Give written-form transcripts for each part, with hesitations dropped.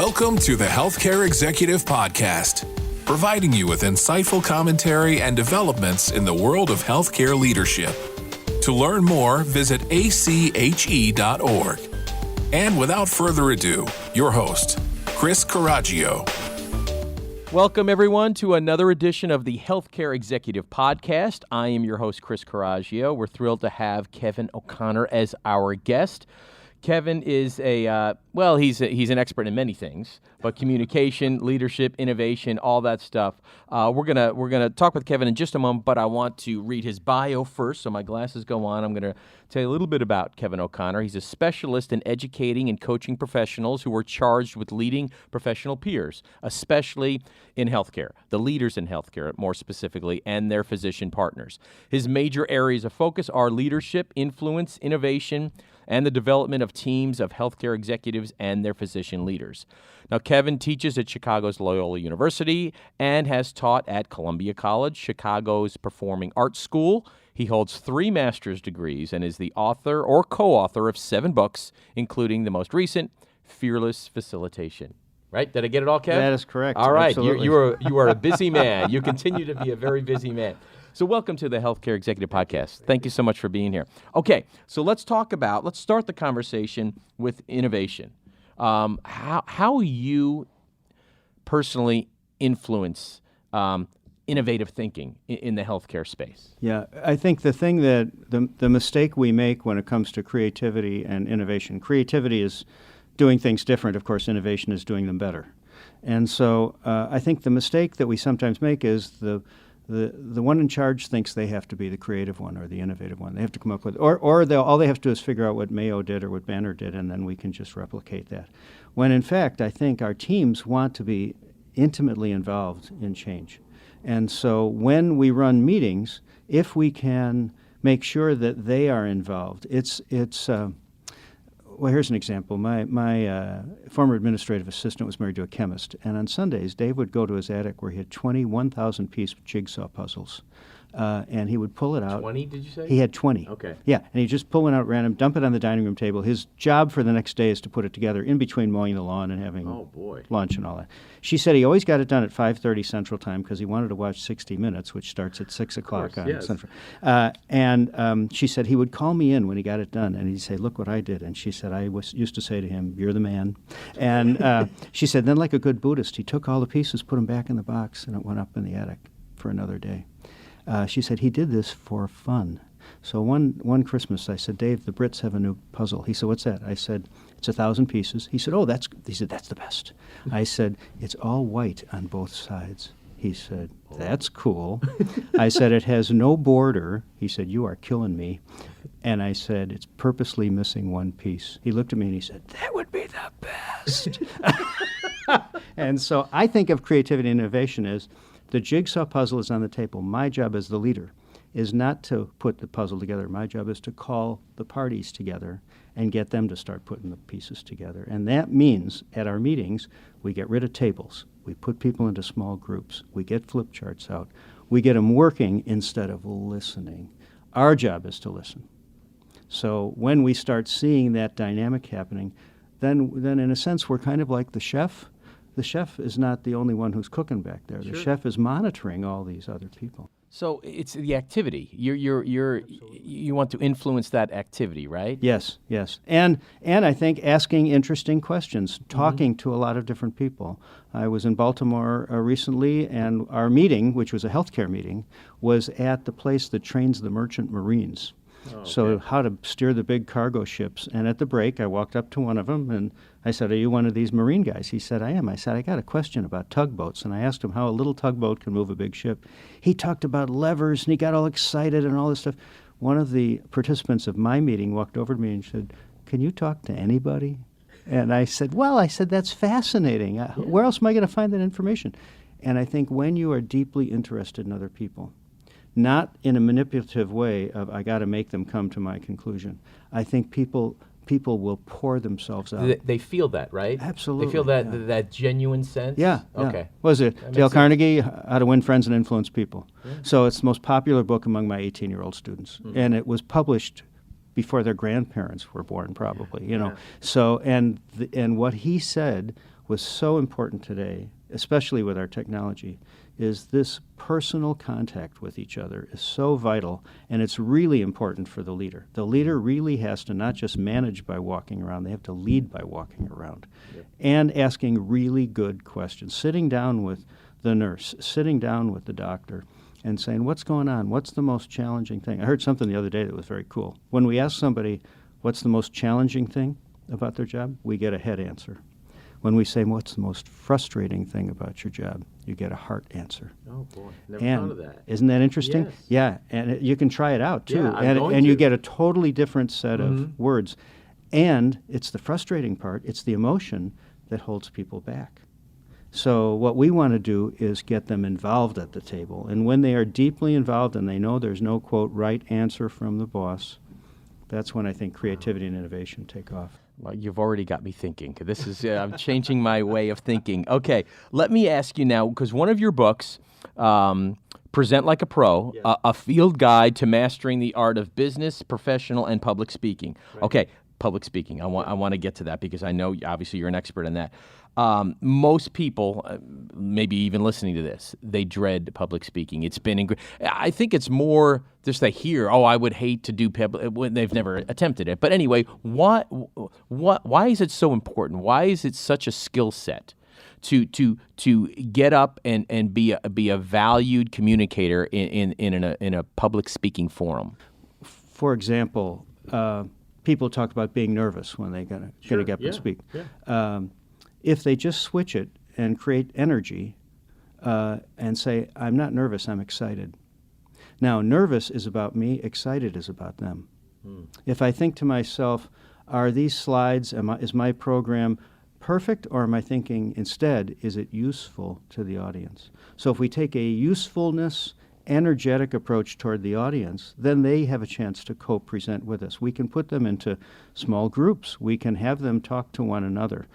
Welcome to the Healthcare Executive Podcast, providing you with insightful commentary and developments in the world of healthcare leadership. To learn more, visit ache.org. And without further ado, your host, Chris Coraggio. Welcome, everyone, to another edition of the Healthcare Executive Podcast. I am your host, Chris Coraggio. We're thrilled to have Kevin O'Connor as our guest. Kevin is he's an expert in many things, but communication, leadership, innovation, all that stuff. We're gonna talk with Kevin in just a moment, but I want to read his bio first, so my glasses go on. I'm gonna tell you a little bit about Kevin O'Connor. He's a specialist in educating and coaching professionals who are charged with leading professional peers, especially in healthcare, the leaders in healthcare more specifically, and their physician partners. His major areas of focus are leadership, influence, innovation, and the development of teams of healthcare executives and their physician leaders. Now, Kevin teaches at Chicago's Loyola University and has taught at Columbia College, Chicago's Performing Arts School. He holds 3 master's degrees and is the author or co-author of 7 books, including the most recent, Fearless Facilitation. Right? Did I get it all, Kevin? That is correct. All right. Absolutely. You are a busy man. You continue to be a very busy man. So welcome to the Healthcare Executive Podcast. Thank you so much for being here. Okay, so let's start the conversation with innovation. How you personally influence innovative thinking in the healthcare space? Yeah, I think the thing that the mistake we make when it comes to creativity and innovation, creativity is doing things different. Of course, innovation is doing them better. And so I think the mistake that we sometimes make is the one in charge thinks they have to be the creative one or the innovative one. They have to come up with, or all they have to do is figure out what Mayo did or what Banner did, and then we can just replicate that. When in fact, I think our teams want to be intimately involved in change. And so when we run meetings, if we can make sure that they are involved, well, here's an example. My former administrative assistant was married to a chemist, and on Sundays, Dave would go to his attic where he had 20 1,000-piece jigsaw puzzles, and he would pull it out. 20, did you say? He had 20. Okay. Yeah, and he'd just pull one out at random, dump it on the dining room table. His job for the next day is to put it together in between mowing the lawn and having lunch and all that. She said he always got it done at 5:30 Central Time because he wanted to watch 60 Minutes, which starts at 6 o'clock on Central. And she said he would call me in when he got it done, and he'd say, "Look what I did." And she said, I used to say to him, "You're the man." And she said, then like a good Buddhist, he took all the pieces, put them back in the box, and it went up in the attic for another day. She said he did this for fun. So one Christmas, I said, "Dave, the Brits have a new puzzle." He said, "What's that?" I said, "It's 1,000 pieces." He said, "That's the best." I said, "It's all white on both sides." He said, "That's cool." I said, "It has no border." He said, "You are killing me." And I said, "It's purposely missing one piece." He looked at me and he said, "That would be the best." And so I think of creativity and innovation as the jigsaw puzzle is on the table. My job as the leader is not to put the puzzle together. My job is to call the parties together and get them to start putting the pieces together. And that means at our meetings, we get rid of tables. We put people into small groups. We get flip charts out. We get them working instead of listening. Our job is to listen. So when we start seeing that dynamic happening, then in a sense, we're kind of like the chef. The chef is not the only one who's cooking back there. Sure. The chef is monitoring all these other people. So it's the activity. You want to influence that activity, right? Yes. And I think asking interesting questions, talking to a lot of different people. I was in Baltimore recently, and our meeting, which was a healthcare meeting, was at the place that trains the merchant marines. So how to steer the big cargo ships. And at the break, I walked up to one of them, and I said, "Are you one of these marine guys?" He said, "I am." I said, "I got a question about tugboats." And I asked him how a little tugboat can move a big ship. He talked about levers, and he got all excited and all this stuff. One of the participants of my meeting walked over to me and said, "Can you talk to anybody?" And I said, "That's fascinating. Where else am I going to find that information?" And I think when you are deeply interested in other people, not in a manipulative way of I got to make them come to my conclusion. I think people will pour themselves out. They feel that, right? Absolutely. They feel that genuine sense? Yeah. Okay. What was it? Dale Carnegie, How to Win Friends and Influence People. Yeah. So it's the most popular book among my 18-year-old students. Mm-hmm. And it was published before their grandparents were born, probably, you know. So, and what he said was so important today, especially with our technology, is this personal contact with each other is so vital, and it's really important for the leader. The leader really has to not just manage by walking around, they have to lead by walking around. Yep. And asking really good questions, sitting down with the nurse, sitting down with the doctor, and saying, what's going on? What's the most challenging thing? I heard something the other day that was very cool. When we ask somebody what's the most challenging thing about their job, we get a head answer. When we say, what's the most frustrating thing about your job, you get a heart answer. Oh, boy. Never thought of that. Isn't that interesting? Yes. Yeah, and you can try it out, too. Yeah, and you get a totally different set of words. And it's the frustrating part, it's the emotion that holds people back. So what we want to do is get them involved at the table. And when they are deeply involved and they know there's no, quote, right answer from the boss, that's when I think creativity and innovation take off. Well, you've already got me thinking. This is I'm changing my way of thinking. Okay, let me ask you now, because one of your books, Present Like a Pro, a field guide to mastering the art of business, professional, and public speaking. Right. Okay, public speaking. I want to get to that because I know obviously you're an expert in that. Most people, maybe even listening to this, they dread public speaking. It's been, I think it's more just they hear, I would hate to do public, when they've never attempted it. But anyway, why is it so important? Why is it such a skill set to get up and be a valued communicator in a public speaking forum? For example, people talk about being nervous when they're going to get up and speak. Yeah. If they just switch it and create energy and say, I'm not nervous, I'm excited. Now, nervous is about me, excited is about them. If I think to myself, are these slides, is my program perfect, or am I thinking instead, is it useful to the audience? So if we take a usefulness, energetic approach toward the audience, then they have a chance to co-present with us. We can put them into small groups. We can have them talk to one another.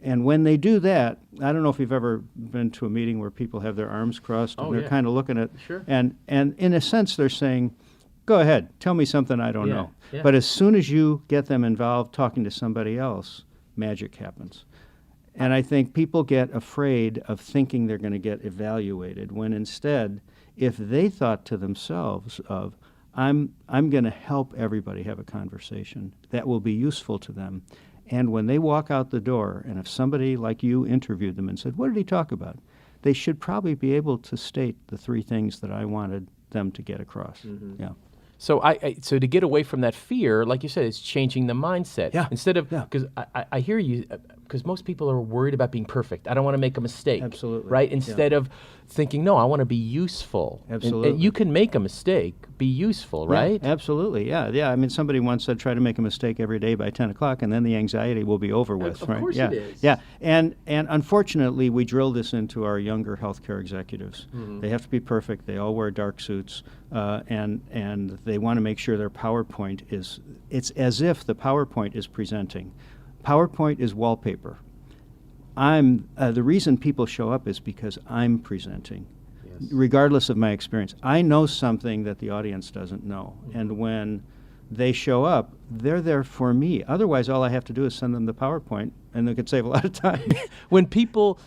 And when they do that, I don't know if you've ever been to a meeting where people have their arms crossed and they're kind of looking at, and in a sense they're saying, go ahead, tell me something I don't know. Yeah. But as soon as you get them involved talking to somebody else, magic happens. And I think people get afraid of thinking they're going to get evaluated, when instead, if they thought to themselves of, I'm going to help everybody have a conversation that will be useful to them. And when they walk out the door, and if somebody like you interviewed them and said, what did he talk about? They should probably be able to state the three things that I wanted them to get across. Mm-hmm. Yeah. So so to get away from that fear, like you said, it's changing the mindset. Yeah. Instead of, because I hear you, because most people are worried about being perfect. I don't want to make a mistake. Absolutely. Right? Instead of thinking, no, I want to be useful. Absolutely. And you can make a mistake, be useful, right? Absolutely, yeah. I mean, somebody once said, try to make a mistake every day by 10 o'clock, and then the anxiety will be over with, right? Of course it is. Yeah, and unfortunately, we drill this into our younger healthcare executives. Mm-hmm. They have to be perfect. They all wear dark suits, and they want to make sure their PowerPoint is, it's as if the PowerPoint is presenting. PowerPoint is wallpaper. The reason people show up is because I'm presenting, regardless of my experience. I know something that the audience doesn't know, and when they show up, they're there for me. Otherwise, all I have to do is send them the PowerPoint, and they could save a lot of time. When people,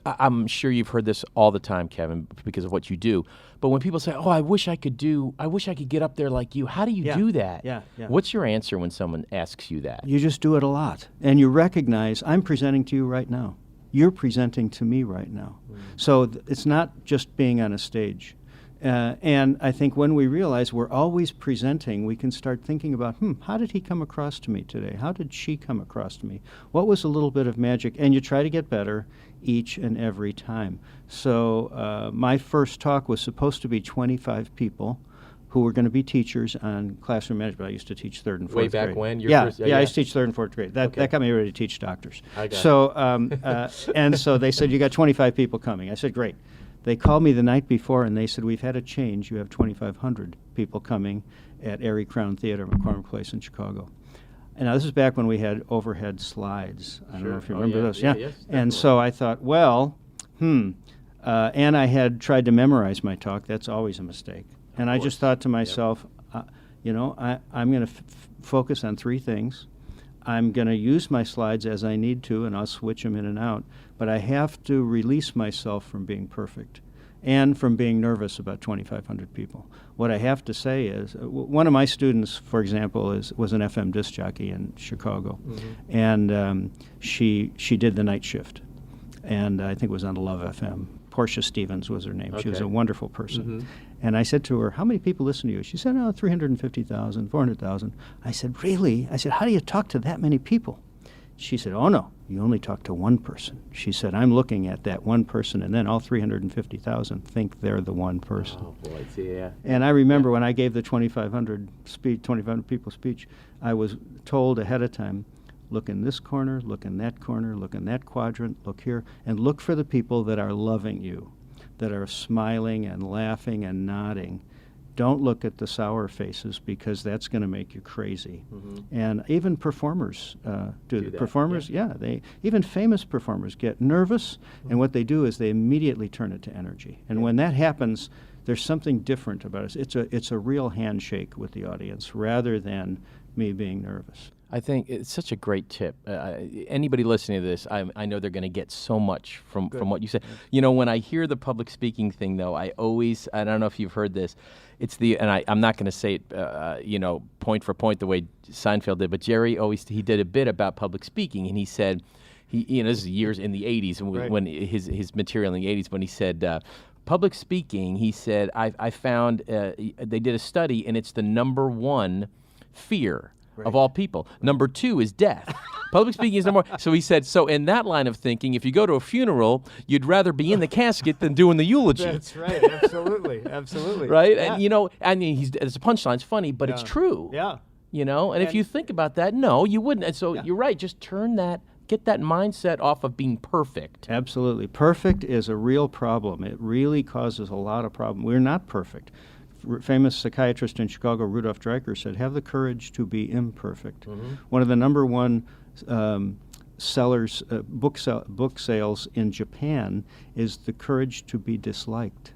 I'm sure you've heard this all the time, Kevin, because of what you do, but when people say, I wish I could get up there like you, how do you do that? Yeah. What's your answer when someone asks you that? You just do it a lot, and you recognize, I'm presenting to you right now. You're presenting to me right now. So it's not just being on a stage. And I think when we realize we're always presenting, we can start thinking about, how did he come across to me today? How did she come across to me? What was a little bit of magic? And you try to get better each and every time. So my first talk was supposed to be 25 people who were going to be teachers on classroom management. I used to teach third and fourth grade. Way back when? I used to teach third and fourth grade. That got me ready to teach doctors. And so they said, you got 25 people coming. I said, great. They called me the night before, and they said, we've had a change. You have 2,500 people coming at Erie Crown Theater, McCormick Place in Chicago. And now this is back when we had overhead slides. I don't know if you remember those. Yes, and so I thought, and I had tried to memorize my talk. That's always a mistake. And I just thought to myself, I'm going to focus on three things. I'm going to use my slides as I need to, and I'll switch them in and out, but I have to release myself from being perfect and from being nervous about 2,500 people. What I have to say is, one of my students, for example, was an FM disc jockey in Chicago, and she did the night shift, and I think it was on Love FM. Portia Stevens was her name. She was a wonderful person. And I said to her, how many people listen to you? She said, 350,000, 400,000. I said, really? I said, how do you talk to that many people? She said, oh, no, you only talk to one person. She said, I'm looking at that one person, and then all 350,000 think they're the one person. Oh, boy, yeah. And I remember when I gave the 2,500 people speech, I was told ahead of time, look in this corner, look in that corner, look in that quadrant, look here, and look for the people that are loving you, that are smiling and laughing and nodding. Don't look at the sour faces, because that's going to make you crazy. And even performers do that. Performers, even famous performers get nervous, and what they do is they immediately turn it to energy. And when that happens, there's something different about it. It's a real handshake with the audience rather than me being nervous. I think it's such a great tip. Anybody listening to this, I know they're going to get so much from what you said. You know, when I hear the public speaking thing, though, I don't know if you've heard this, I'm not going to say it, point for point the way Seinfeld did, but Jerry he did a bit about public speaking, and he said, this is years in the 80s, when his material in the 80s, when he said, public speaking, he said, I found, they did a study, and it's the number one fear of all people. Number 2 is death. Public speaking is number 1. So he said, so in that line of thinking, if you go to a funeral, you'd rather be in the casket than doing the eulogy. That's right. Absolutely. Absolutely. Right? Yeah. And, it's a punchline. It's funny, but it's true. Yeah. And if you think about that, no, you wouldn't. And so you're right. Just get that mindset off of being perfect. Absolutely. Perfect is a real problem. It really causes a lot of problems. We're not perfect. Famous psychiatrist in Chicago, Rudolf Dreikar, said, have the courage to be imperfect. One of the number one book sales in Japan is the courage to be disliked.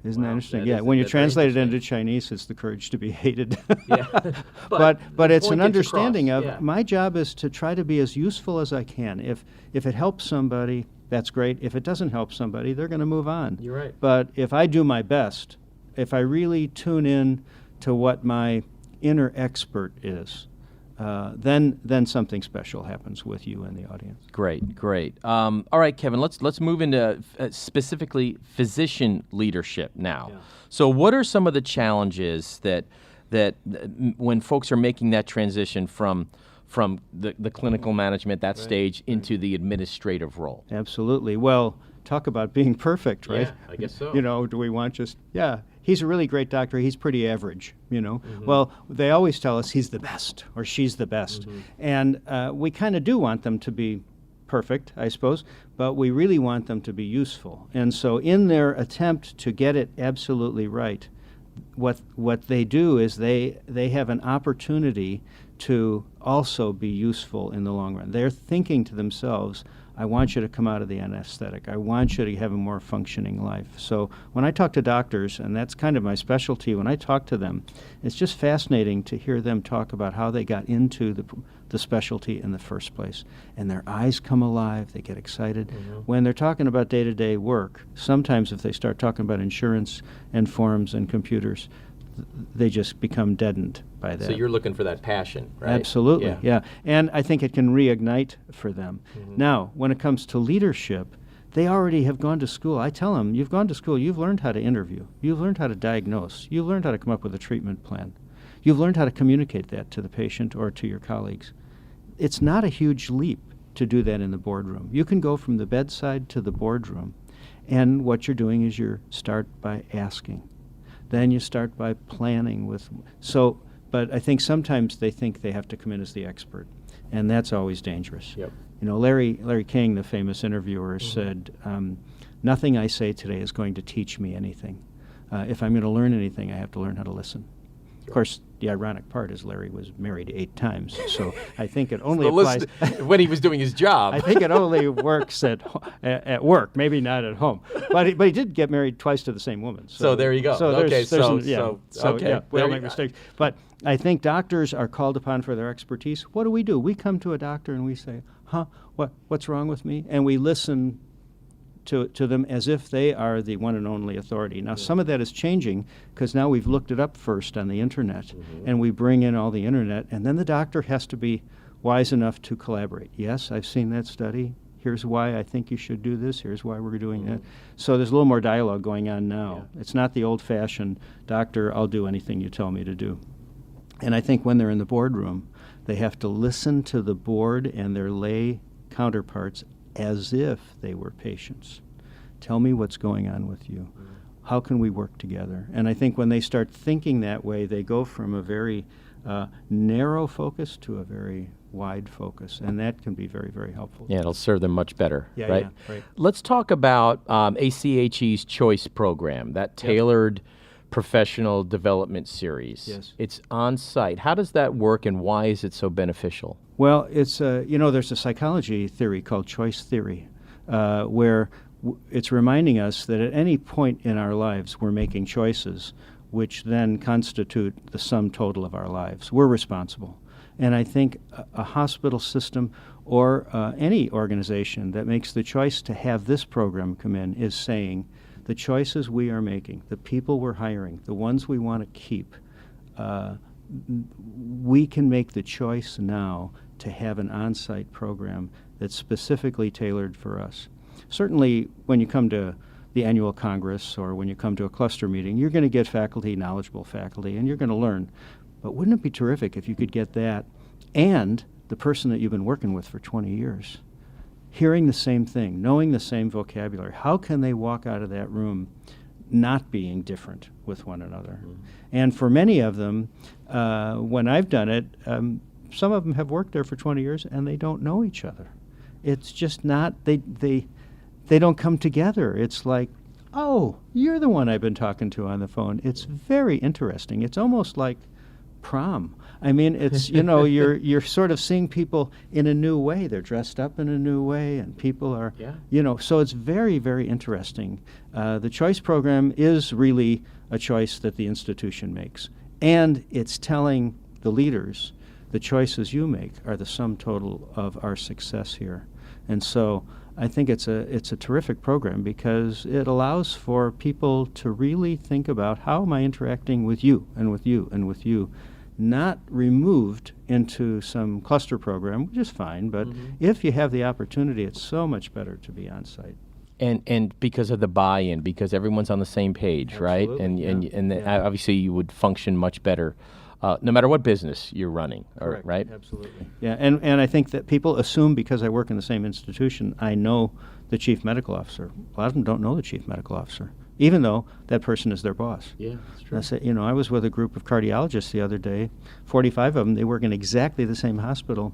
Isn't that interesting? When you translate it into Chinese, it's the courage to be hated. But it's an understanding of my job is to try to be as useful as I can. If it helps somebody, that's great. If it doesn't help somebody, they're going to move on. You're right. But if I do my best, if I really tune in to what my inner expert is, then something special happens with you and the audience. Great. All right, Kevin, let's move into specifically physician leadership now. So what are some of the challenges that when folks are making that transition from the clinical management, that stage, into the administrative role? Absolutely. Well, talk about being perfect, right? Yeah, I guess so. Do we want he's a really great doctor, he's pretty average, Well, they always tell us he's the best or she's the best. And we kind of do want them to be perfect, I suppose, but we really want them to be useful. And so in their attempt to get it absolutely right, what they do is they have an opportunity to also be useful in the long run. They're thinking to themselves, I want you to come out of the anesthetic. I want you to have a more functioning life. So when I talk to doctors, and that's kind of my specialty, when I talk to them, it's just fascinating to hear them talk about how they got into the specialty in the first place. And their eyes come alive, they get excited. When they're talking about day-to-day work, sometimes if they start talking about insurance and forms and computers, they just become deadened by that. So you're looking for that passion, right? Absolutely, yeah. And I think it can reignite for them. Now, when it comes to leadership, they already have gone to school. I tell them, you've gone to school, you've learned how to interview, you've learned how to diagnose, you've learned how to come up with a treatment plan, you've learned how to communicate that to the patient or to your colleagues. It's not a huge leap to do that in the boardroom. You can go from the bedside to the boardroom, and what you're doing is you start by asking. Then you start by planning but I think sometimes they think they have to come in as the expert, and that's always dangerous. Larry King, the famous interviewer, said, nothing I say today is going to teach me anything. If I'm going to learn anything, I have to learn how to listen. Of course, the ironic part is Larry was married 8 times, so I think it only applies when he was doing his job. I think it only works at work, maybe not at home. But he did get married twice to the same woman. So there you go. So okay, we all make mistakes. But I think doctors are called upon for their expertise. What do? We come to a doctor and we say, what's wrong with me? And we listen to them as if they are the one and only authority. Now, some of that is changing because now we've looked it up first on the internet, and we bring in all the internet, and then the doctor has to be wise enough to collaborate. Yes, I've seen that study. Here's why I think you should do this. Here's why we're doing that. So there's a little more dialogue going on now. Yeah. It's not the old-fashioned, doctor, I'll do anything you tell me to do. And I think when they're in the boardroom, they have to listen to the board and their lay counterparts as if they were patients. Tell me what's going on with you. How can we work together? And I think when they start thinking that way, they go from a very narrow focus to a very wide focus, and that can be very, very helpful. Yeah, it'll serve them much better, right? Yeah, right. Let's talk about ACHE's Choice program, that tailored professional development series. Yes. It's on-site. How does that work, and why is it so beneficial? Well, it's there's a psychology theory called choice theory, where it's reminding us that at any point in our lives we're making choices which then constitute the sum total of our lives. We're responsible. And I think a hospital system or any organization that makes the choice to have this program come in is saying the choices we are making, the people we're hiring, the ones we want to keep, we can make the choice now to have an on-site program that's specifically tailored for us. Certainly, when you come to the annual Congress or when you come to a cluster meeting, you're going to get faculty, knowledgeable faculty, and you're going to learn. But wouldn't it be terrific if you could get that and the person that you've been working with for 20 years, hearing the same thing, knowing the same vocabulary? How can they walk out of that room not being different with one another? Mm-hmm. And for many of them, when I've done it, some of them have worked there for 20 years and they don't know each other. It's just not, they don't come together. It's like, oh, you're the one I've been talking to on the phone. It's very interesting. It's almost like prom. I mean, it's, you're sort of seeing people in a new way. They're dressed up in a new way, and people are, so it's very, very interesting. The choice program is really a choice that the institution makes. And it's telling the leaders the choices you make are the sum total of our success here. And so I think it's a terrific program because it allows for people to really think about how am I interacting with you and with you and with you, not removed into some cluster program, which is fine, but if you have the opportunity, it's so much better to be on site. And because of the buy-in, because everyone's on the same page, Absolutely. right? And obviously you would function much better no matter what business you're running, Correct. Right? Absolutely. Yeah, and I think that people assume because I work in the same institution, I know the chief medical officer. A lot of them don't know the chief medical officer, even though that person is their boss. Yeah, that's true. I said, I was with a group of cardiologists the other day, 45 of them, they work in exactly the same hospital.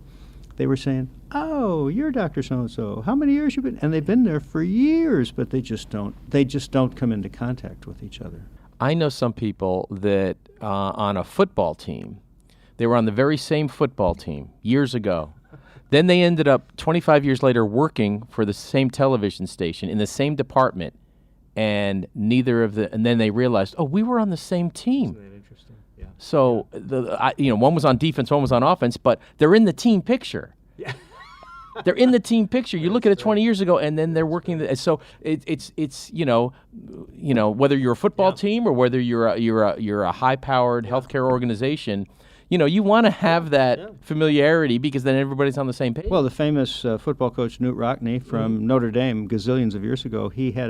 They were saying, oh, you're Dr. So-and-so. How many years you been? And they've been there for years, but they just don't come into contact with each other. I know some people that on a football team, they were on the very same football team years ago. Then they ended up 25 years later working for the same television station in the same department, and and then they realized, oh, we were on the same team. Isn't that interesting? Yeah. So one was on defense, one was on offense, but they're in the team picture. Yeah. They're in the team picture. You look at it 20 years ago, and then they're working. So it's whether you're a football team or whether you're a high-powered healthcare organization, you want to have that familiarity because then everybody's on the same page. Well, the famous football coach Newt Rockne from Notre Dame, gazillions of years ago, he had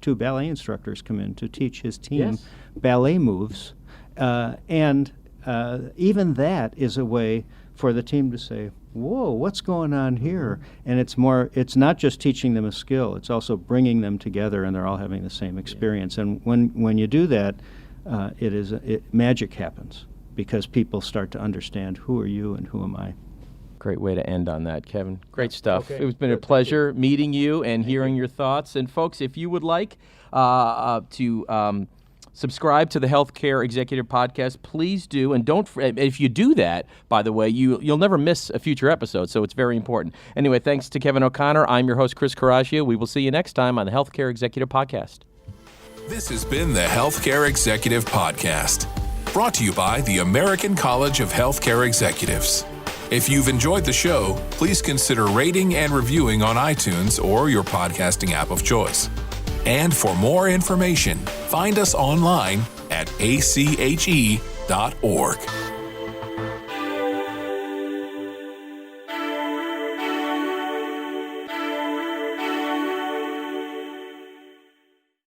two ballet instructors come in to teach his team ballet moves, and even that is a way for the team to say, whoa, what's going on here? And it's not just teaching them a skill, it's also bringing them together and they're all having the same experience. And when you do that, magic happens because people start to understand who are you and who am I. Great way to end on that, Kevin. Great stuff. Okay. It's been a pleasure meeting you and hearing your thoughts. And folks, if you would like to subscribe to the Healthcare Executive Podcast, please do. And if you do that, by the way, you'll never miss a future episode, so it's very important. Anyway, thanks to Kevin O'Connor. I'm your host, Chris Coraggio. We will see you next time on the Healthcare Executive Podcast. This has been the Healthcare Executive Podcast, brought to you by the American College of Healthcare Executives. If you've enjoyed the show, please consider rating and reviewing on iTunes or your podcasting app of choice. And for more information, find us online at ache.org.